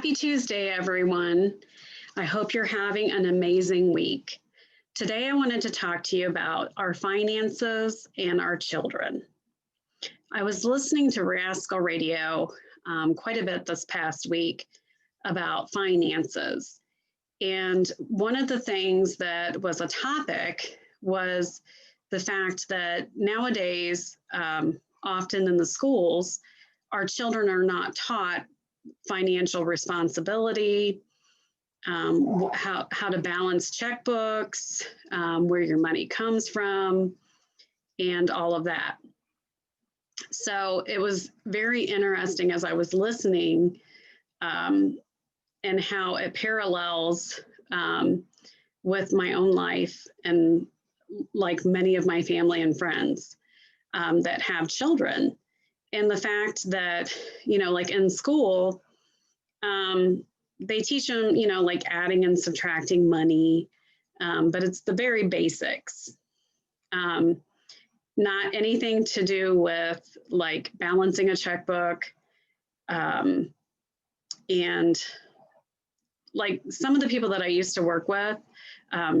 Happy Tuesday, everyone. I hope you're having an amazing week. Today, I wanted to talk to you about our finances and our children. I was listening to Rascal Radio quite a bit this past week about finances. And one of the things that was a topic was the fact that nowadays, often in the schools, our children are not taught financial responsibility, how to balance checkbooks, where your money comes from, and all of that. So it was very interesting as I was listening, and how it parallels with my own life and like many of my family and friends that have children. And the fact that, like in school, they teach them, like adding and subtracting money, but it's the very basics. Not anything to do with like balancing a checkbook. And like some of the people that I used to work with,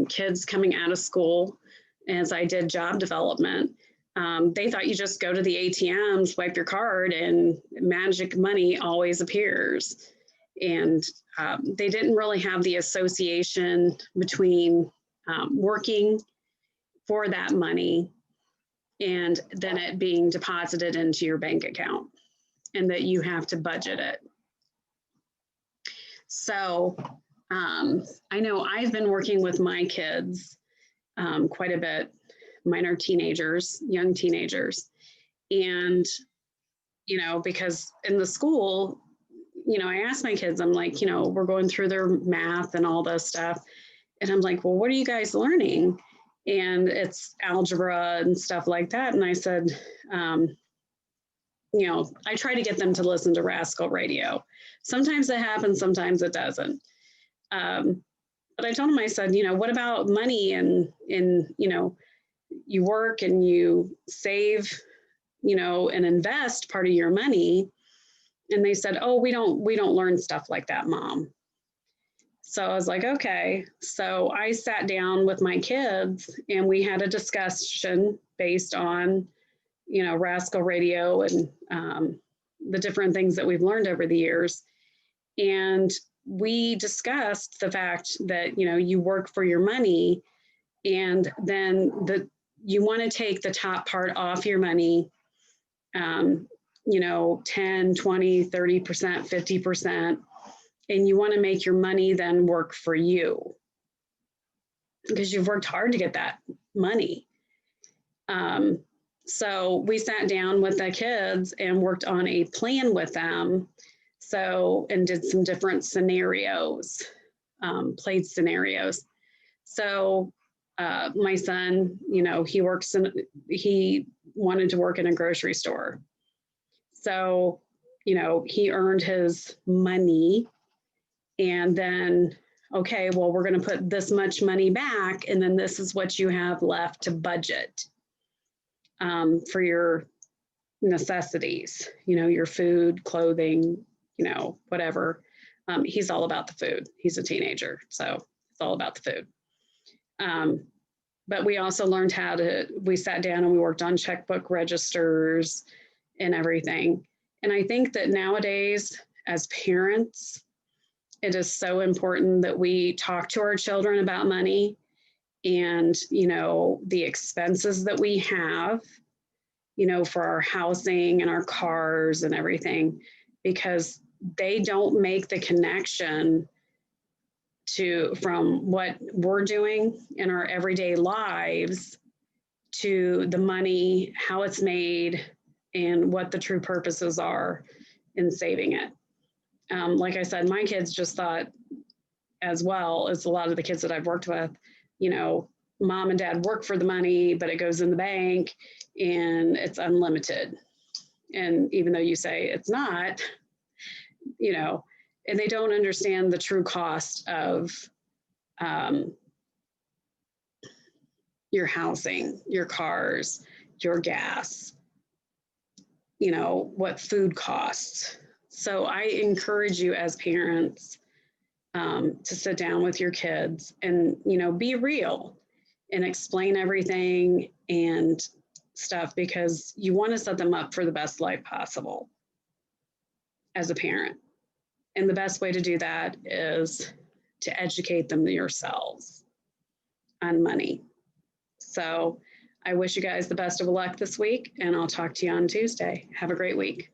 kids coming out of school, as I did job development, they thought you just go to the ATM, swipe your card, and magic money always appears. And they didn't really have the association between working for that money and then it being deposited into your bank account, and that you have to budget it. So I know I've been working with my kids quite a bit. Mine are teenagers, young teenagers. And, because in the school, I asked my kids, I'm like, we're going through their math and all this stuff. And I'm like, well, what are you guys learning? And it's algebra and stuff like that. And I said, I try to get them to listen to Rascal Radio. Sometimes it happens, sometimes it doesn't. But I told them, I said, what about money and you work and you save, and invest part of your money. And they said, oh, we don't learn stuff like that, Mom. So I was like, okay. So I sat down with my kids and we had a discussion based on, Rascal Radio and the different things that we've learned over the years. And we discussed the fact that, you work for your money, and then you want to take the top part off your money, 10, 20, 30%, 50%, and you want to make your money then work for you because you've worked hard to get that money. So we sat down with the kids and worked on a plan with them. And did some different scenarios, played scenarios. So my son, he wanted to work in a grocery store. So, he earned his money, and then, okay, well, we're going to put this much money back, and then this is what you have left to budget for your necessities, your food, clothing, whatever. He's all about the food. He's a teenager, so it's all about the food. But we also learned we sat down and we worked on checkbook registers and everything. And I think that nowadays, as parents, it is so important that we talk to our children about money and, the expenses that we have, for our housing and our cars and everything, because they don't make the connection from what we're doing in our everyday lives to the money, how it's made, and what the true purposes are in saving it. Like I said, my kids just thought, as well as a lot of the kids that I've worked with, mom and dad work for the money, but it goes in the bank and it's unlimited. And even though you say it's not, and they don't understand the true cost of your housing, your cars, your gas, what food costs. So I encourage you as parents to sit down with your kids and, be real and explain everything and stuff, because you want to set them up for the best life possible as a parent. And the best way to do that is to educate them yourselves on money. So I wish you guys the best of luck this week, and I'll talk to you on Tuesday. Have a great week.